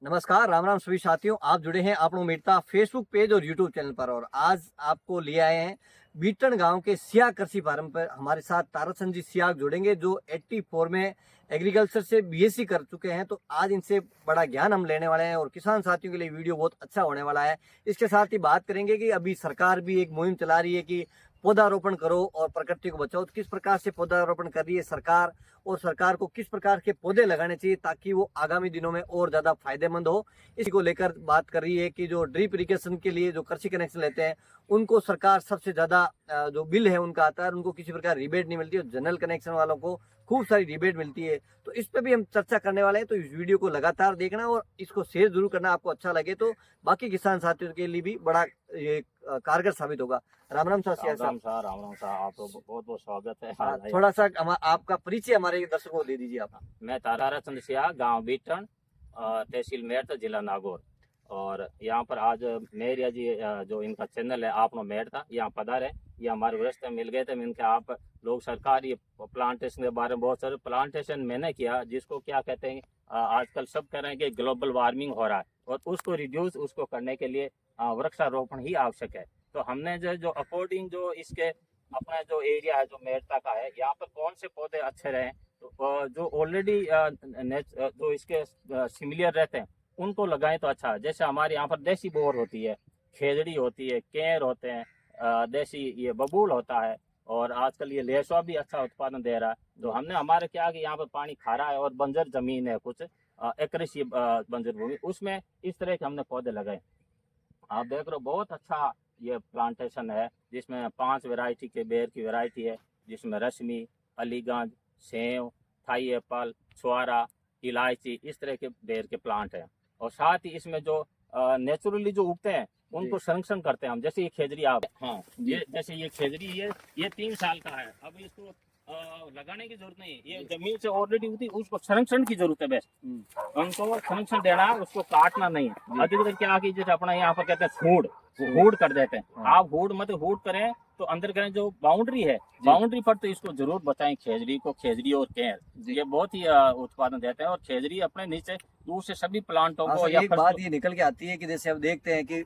नमस्कार, राम राम सभी साथियों। आप जुड़े हैं आपनो मीरता फेसबुक पेज और यूट्यूब चैनल पर और आज आपको ले आए हैं बीटन गांव के सिया कृषि फार्म पर। हमारे साथ ताराचंद जी सिया जुड़ेंगे जो 84 में एग्रीकल्चर से बीएससी कर चुके हैं। तो आज इनसे बड़ा ज्ञान हम लेने वाले हैं और किसान साथियों के लिए वीडियो बहुत अच्छा होने वाला है। इसके साथ ही बात करेंगे कि अभी सरकार भी एक मुहिम चला रही है कि पौधारोपण करो और प्रकृति को बचाओ। तो किस प्रकार से पौधारोपण कर रही है सरकार और सरकार को किस प्रकार के पौधे लगाने चाहिए ताकि वो आगामी दिनों में और ज्यादा फायदेमंद हो, इसी को लेकर बात कर रही है कि जो ड्रिप इरिगेशन के लिए जो कृषि कनेक्शन लेते हैं उनको सरकार सबसे ज्यादा जो बिल है उनका आता है, उनको किसी प्रकार रिबेट नहीं मिलती और जनरल कनेक्शन वालों को खूब सारी रिबेट मिलती है। तो इस पे भी हम चर्चा करने वाले हैं। तो इस वीडियो को लगातार देखना और इसको शेयर जरूर करना, आपको अच्छा लगे तो बाकी किसान साथियों के लिए भी बड़ा ये कारगर साबित होगा। राम राम सा सिया साहब। राम राम सा आपको बहुत बहुत स्वागत है। थोड़ा सा आपका परिचय हमारे दर्शकों को दे दीजिए आप। मैं ताराचंद सिया, गांव बीटन, तहसील मेरठ, जिला नागौर। और यहाँ पर आज मेरिया जी जो इनका चैनल है आपनो मेरठ था, यहाँ पधारे। ये हमारे रास्ते मिल गए थे। इनके आप लोग सरकार ये प्लांटेशन के बारे में बहुत सारे प्लांटेशन मैंने किया, जिसको क्या कहते हैं आजकल सब कह रहे हैं कि ग्लोबल वार्मिंग हो रहा है और उसको रिड्यूस उसको करने के लिए वृक्षारोपण ही आवश्यक है। तो हमने जो अकॉर्डिंग जो इसके अपना जो एरिया है जो मेरठा का है, यहाँ पर कौन से पौधे अच्छे रहे तो जो ऑलरेडी जो इसके सिमिलर रहते हैं उनको लगाएं तो अच्छा है। जैसे हमारे यहाँ पर देसी बोर होती है, खेजड़ी होती है, केर होते हैं, देसी ये बबूल होता है और आजकल ये लेसवा भी अच्छा उत्पादन दे रहा है। तो हमने हमारे क्या कि यहाँ पर पानी खारा है और बंजर जमीन है, कुछ एकरेशी बंजर भूमि, उसमें इस तरह के हमने पौधे लगाए। आप देख रहे हो बहुत अच्छा ये प्लांटेशन है, जिसमें 5 वैरायटी के बेर की वैरायटी है, जिसमें रश्मि, अलीगंज, सेव, थाई एप्पल, छुआरा, इलायची, इस तरह के बेर के प्लांट हैं। और साथ ही इसमें जो नेचुरली जो उगते हैं उनको संरक्षण करते हैं हम। जैसे ये खेजड़ी, आप हाँ ये जैसे ये खेजड़ी ये 3 साल का है, अब इसको लगाने की जरूरत नहीं है, ये जमीन से ऑलरेडी उगती, उसको संरक्षण की जरूरत है। बेस्ट उनको संरक्षण देना है, उसको काटना नहीं है। अधिकतर क्या कि जैसे अपना यहाँ पर कहते हैं हुड, हुड कर देते हैं। आप हुड मत हुड करें तो अंदर करें जो बाउंड्री है, बाउंड्री पर तो इसको जरूर बचाएं खेजड़ी को। खेजड़ी और केर ये बहुत ही उत्पादन देते हैं और खेजड़ी अपने नीचे दूर से सभी प्लांटों को एक बात ये निकल के आती है कि जैसे अब देखते हैं कि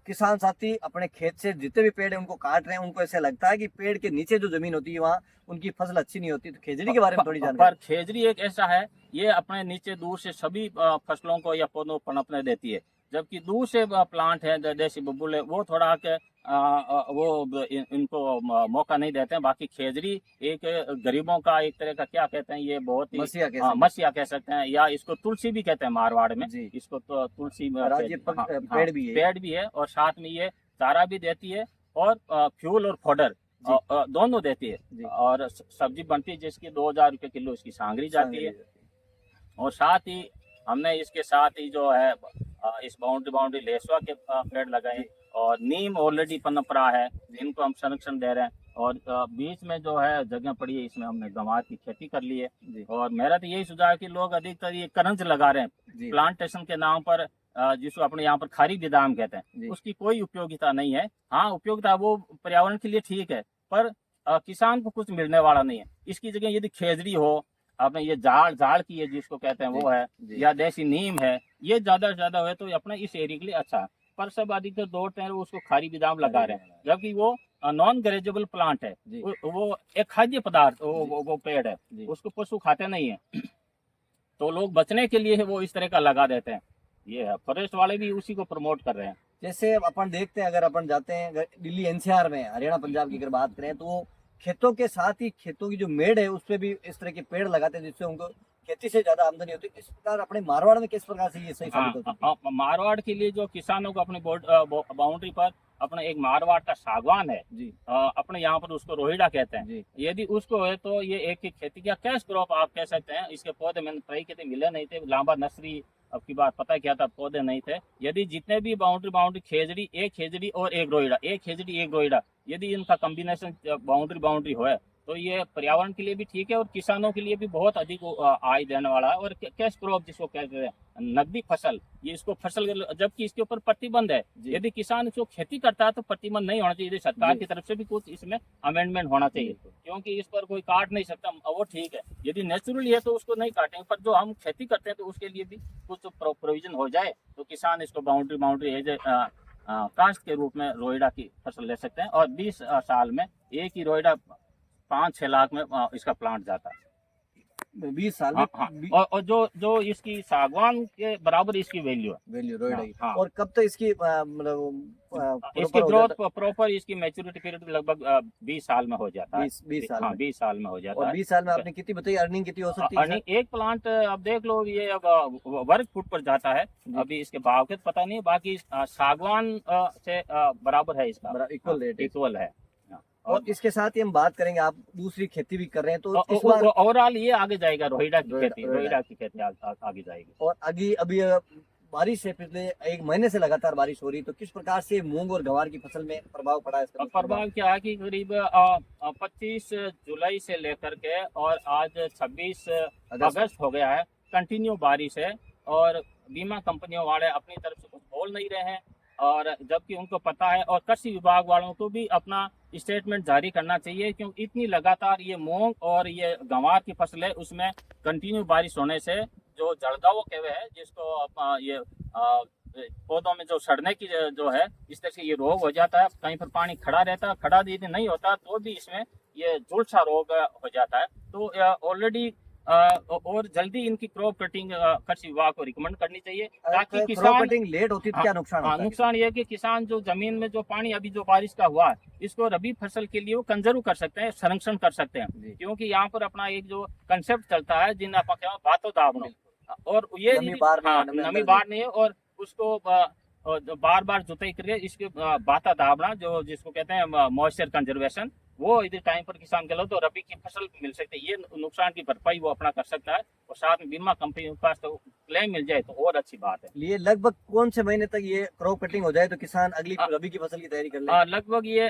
किसान साथी अपने खेत से जितने भी पेड़ है उनको काट रहे हैं, उनको ऐसा लगता है कि पेड़ के नीचे जो जमीन होती है वहाँ उनकी फसल अच्छी नहीं होती। तो खेजड़ी के बारे में थोड़ी जानकारी। पर खेजड़ी एक ऐसा है, ये अपने नीचे दूर से सभी फसलों को या पौधों को पनपने देती है। जबकि दूर से प्लांट है देसी बबूल है, वो थोड़ा के वो इनको मौका नहीं देते हैं। बाकी खेजड़ी एक गरीबों का एक तरह का क्या कहते हैं, ये बहुत ही मसीहा कह सकते हैं, या इसको तुलसी भी कहते हैं मारवाड़ में। इसको तो तुलसी पेड़ भी है और साथ में ये चारा भी देती है और फ्यूल और फोडर दोनों देती है। और सब्जी बनती है जिसकी 2000 रुपये किलो इसकी सांगरी जाती है। और साथ ही हमने इसके साथ ही जो है इस बाउंड्री लेसवा के पेड़ लगाए और नीम ऑलरेडी पनप रहा है, इनको हम संरक्षण दे रहे हैं। और बीच में जो है जगह पड़ी है, इसमें हमने गंवार की खेती कर ली है। और मेरा तो यही सुझाव है कि लोग अधिकतर ये करंज लगा रहे हैं प्लांटेशन के नाम पर, जिसको अपने यहाँ पर खारी बेदाम कहते हैं, उसकी कोई उपयोगिता नहीं है। हाँ, उपयोगिता वो पर्यावरण के लिए ठीक है, पर किसान को कुछ मिलने वाला नहीं है। इसकी जगह यदि खेजड़ी हो, आपने ये झाड़ की है जिसको कहते हैं वो है, या देसी नीम है, ये ज्यादा से ज्यादा है तो अपने इस एरिया के लिए अच्छा है। पर सब अधिकतर दौड़ते हैं उसको खारी बेदाम लगा रहे हैं, जबकि वो नॉन ग्रेजेबल प्लांट है। वो एक खाद्य पदार्थ वो पेड़ है, उसको पशु खाते नहीं है। तो लोग बचने के लिए वो इस तरह का लगा देते हैं। ये है, फॉरेस्ट वाले भी उसी को प्रमोट कर रहे हैं। जैसे अपन देखते हैं, अगर अपन जाते हैं दिल्ली एनसीआर में, हरियाणा पंजाब की अगर बात करें तो खेतों के साथ ही खेतों की जो मेड़ है उसपे भी इस तरह के पेड़ लगाते हैं जिससे उनको खेती से ज्यादा आमदनी होती है। इस प्रकार अपने मारवाड़ में किस प्रकार से ये सही साबित होता है? मारवाड़ के लिए जो किसानों को अपनी बाउंड्री पर अपना एक मारवाड़ का सागवान है अपने यहाँ पर, उसको रोहिड़ा कहते हैं। यदि उसको है तो ये एक खेती का कैश क्रॉप आप कह सकते हैं। इसके पौधे मैंने ट्राई किए थे, मिले नहीं थे। लांबा नर्सरी अब की बात पता क्या था, पौधे नहीं थे। यदि जितने भी बाउंड्री खेजड़ी और एक रोहिड़ा, एक खेजड़ी एक रोहिड़ा, यदि इनका कॉम्बिनेशन बाउंड्री हो तो ये पर्यावरण के लिए भी ठीक है और किसानों के लिए भी बहुत अधिक आय देने वाला है। और कैश क्रॉप जिसको कहते हैं, नकदी फसल, ये इसको फसल, जबकि इसके ऊपर प्रतिबंध है। जी। यदि किसान इसको खेती करता है तो प्रतिबंध नहीं होना चाहिए, यदि सरकार जी। की तरफ से भी कुछ इसमें अमेंडमेंट होना चाहिए, बिल्कुल। क्योंकि इस पर कोई काट नहीं सकता, वो ठीक है। यदि नेचुरली है तो उसको नहीं काटेंगे, पर जो हम खेती करते हैं तो उसके लिए भी कुछ प्रोविजन हो जाए तो किसान इसको बाउंड्री एज कास्ट के रूप में रोइडा की फसल ले सकते हैं। और 20 साल में एक ही रोइडा 5-6 लाख में इसका प्लांट जाता है। 20 साल हाँ, में हाँ। और जो इसकी सागवान के बराबर इसकी वैल्यू है। वैल्यू रोइडा की। हाँ। और कब तक इसकी मतलब इसकी ग्रोथ प्रॉपर, इसकी मैच्योरिटी पीरियड लगभग 20 साल में हो जाता है। 20 साल हाँ, में। 20 साल में हो जाता और है। 20 साल में आपने कितनी बताई अर्निंग कितनी हो सकती है? अर्निंग एक प्लांट अब देख लो, ये अब वर्ग फुट पर जाता है, अभी इसके भाव के तो पता नहीं, बाकी सागवान से बराबर है इसका, इक्वल रेट है। इक्वल है। और इसके साथ ही हम बात करेंगे, आप दूसरी खेती भी कर रहे हैं तो इस बार ओवरऑल ये आगे जाएगा, रोहिडा की खेती, रोहिडा रोहिडा की खेती आगे जाएगी। और अभी बारिश से पिछले 1 महीने से लगातार बारिश हो रही, तो किस प्रकार से मूंग और गवार की फसल में प्रभाव पड़ा है इसका? प्रभाव क्या है कि करीब 25 जुलाई से लेकर के और आज 26 अगस्त हो गया है, कंटिन्यू बारिश है। और बीमा कंपनियों वाले अपनी तरफ से कुछ बोल नहीं रहे हैं, और जबकि उनको पता है। और कृषि विभाग वालों को भी अपना स्टेटमेंट जारी करना चाहिए, क्योंकि इतनी लगातार ये मूंग और ये गंवार की फसल है, उसमें कंटिन्यू बारिश होने से जो जड़गांव कहवे है, जिसको ये पौधों में जो सड़ने की जो है, इस तरह से ये रोग हो जाता है। कहीं पर पानी खड़ा रहता है, खड़ा यदि नहीं होता तो भी इसमें ये झुलसा रोग हो जाता है। तो ऑलरेडी और जल्दी इनकी क्रॉप कटिंग कृषि विभाग को रिकमेंड करनी चाहिए, ताकि किसान कटिंग लेट होती तो क्या नुकसान होता है? नुकसान ये है कि किसान जो जमीन में जो पानी अभी जो बारिश का हुआ है, इसको रबी फसल के लिए वो कंजर्व कर सकते हैं, संरक्षण कर सकते हैं। क्योंकि यहाँ पर अपना एक जो कंसेप्ट चलता है, जिन आप बातो दावनो, और ये नमी बार नहीं है, और उसको बार बार जुताई करके इसके बाता दाबना, जो जिसको कहते हैं मॉइस्चर कंजर्वेशन, वो यदि टाइम पर किसान के लो तो रबी की फसल मिल सकती है। ये नुकसान की भरपाई वो अपना कर सकता है, और साथ में बीमा कंपनी के पास तो क्लेम मिल जाए तो और अच्छी बात है। ये लगभग कौन से महीने तक ये क्रॉप कटिंग हो जाए तो किसान अगली रबी की फसल की तैयारी कर ले? लगभग ये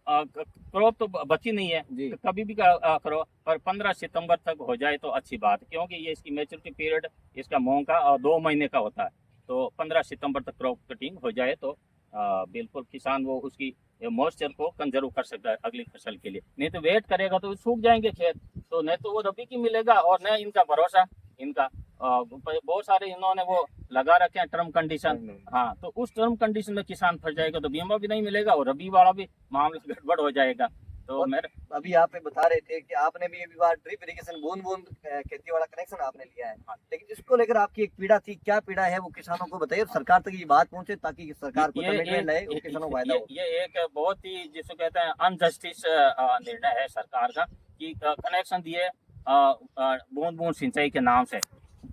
क्रॉप तो बची नहीं है, तो कभी भी करो, पर 15 सितंबर तक हो जाए तो अच्छी बात है, क्योंकि ये इसकी मैच्योरिटी पीरियड इसका मूंग का 2 महीने का होता है। तो 15 सितंबर तक क्रॉप कटिंग हो जाए तो बिल्कुल किसान वो उसकी मॉइस्चर को कंजर्व कर सकता है अगली फसल के लिए। नहीं तो वेट करेगा तो सूख जाएंगे खेत, तो नहीं तो वो रबी की मिलेगा, और न इनका भरोसा, इनका बहुत सारे इन्होंने वो लगा रखे हैं टर्म कंडीशन। हाँ, तो उस टर्म कंडीशन में किसान फंस जाएगा तो बीमा भी नहीं मिलेगा, और रबी वाला भी मामला गड़बड़ हो जाएगा। तो मेरे अभी आप बता रहे थे कि आपने भी अभी बार ड्रिप इरिगेशन बूंद बूंद खेती वाला कनेक्शन आपने लिया है, लेकिन इसको लेकर आपकी एक पीड़ा थी, क्या पीड़ा है वो किसानों को बताइए, सरकार तक ये बात पहुंचे ताकि सरकार को कमिटमेंट ले और किसानों को फायदा हो। ये एक बहुत ही जिसको कहते हैं अनजस्टिस निर्णय है सरकार का, कि कनेक्शन दिए बूंद बूंद सिंचाई के नाम से।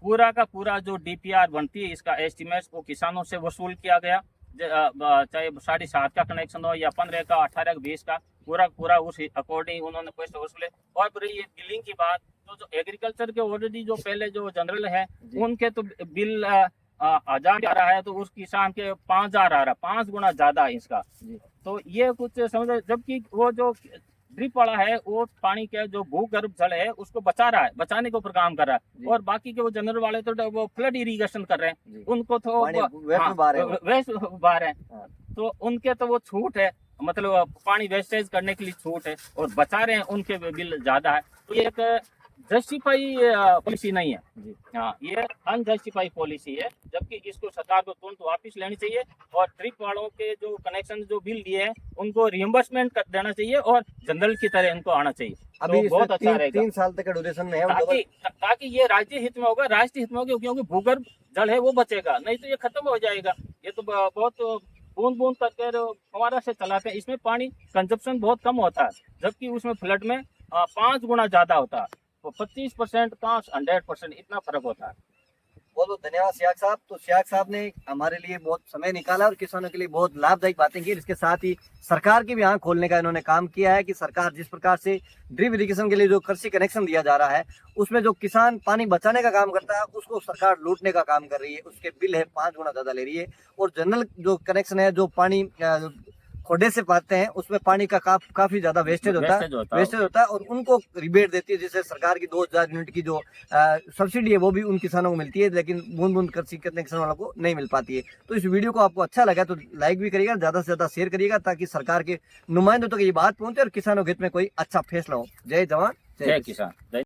पूरा का पूरा जो डीपीआर बनती है, इसका एस्टिमेट वो किसानों से वसूल किया गया, चाहे 7.5 का कनेक्शन हो या 15 का, 18 का, 20 का, पूरा उस अकॉर्डिंग उन्होंने पैसे वसूले। और फिर ये बिलिंग की बात, तो जो एग्रीकल्चर के ऑलरेडी जो पहले जो जनरल है, उनके तो बिल 1000 आ रहा है, तो उस किसान के 5000 आ रहा है, 5 गुना ज्यादा है इसका। तो ये कुछ समझ, जबकि वो जो ड्रिप वाला है वो पानी के जो भूगर्भ जल है उसको बचा रहा है, बचाने के ऊपर काम कर रहा है, और बाकी के वो जनरल वाले तो वो फ्लड इरिगेशन कर रहे हैं, उनको तो वेस्ट बार है, तो उनके तो वो छूट है, मतलब पानी वेस्टेज करने के लिए छूट है, और बचा रहे हैं, उनके बिल ज्यादा है। तो ये एक जस्टिफाई पॉलिसी नहीं है, हाँ, ये अनजस्टिफाई पॉलिसी है, जबकि इसको सरकार को तुरंत वापस लेनी चाहिए, और ट्रिप वालों के जो कनेक्शन जो बिल दिए हैं उनको रियम्बर्समेंट कर देना चाहिए, और जनरल की तरह इनको आना चाहिए। अभी तो बहुत अच्छा रहेगा, 3 साल तक का ड्यूरेशन में है, ताकि ये राज्य हित में होगा, राष्ट्रीय हित में होगा, क्योंकि भूगर्भ जल है वो बचेगा, नहीं तो ये खत्म हो जाएगा। ये तो बहुत बूंद बूंद करके हमारा से चलाते हैं, इसमें पानी कंजप्शन बहुत कम होता है, जबकि उसमें फ्लड में 5 गुना ज्यादा होता है, तो 25% का 100% इतना फर्क होता है। बहुत बहुत धन्यवाद सियाग साहब। तो सियाग साहब ने हमारे लिए बहुत समय निकाला और किसानों के लिए बहुत लाभदायक बातें की। इसके साथ ही सरकार की भी आंख खोलने का इन्होंने काम किया है कि सरकार जिस प्रकार से ड्रिप इरिगेशन के लिए जो कृषि कनेक्शन दिया जा रहा है, उसमें जो किसान पानी बचाने का काम करता है उसको सरकार लूटने का काम कर रही है, उसके बिल है 5 गुना ज्यादा ले रही है। और जनरल जो कनेक्शन है, जो पानी खोडे से पाते हैं उसमें पानी का काफी ज्यादा वेस्टेज होता है, और उनको रिबेट देती है, जैसे सरकार की 2000 यूनिट की जो सब्सिडी है वो भी उन किसानों को मिलती है, लेकिन बूंद बूंद कृषि करने किसानों वालों को नहीं मिल पाती है। तो इस वीडियो को आपको अच्छा लगा तो लाइक भी करिएगा, ज्यादा से ज्यादा शेयर करिएगा, ताकि सरकार के नुमाइंदों तक ये बात पहुंचे और किसानों के हित में कोई अच्छा फैसला हो। जय जवान जय किसान।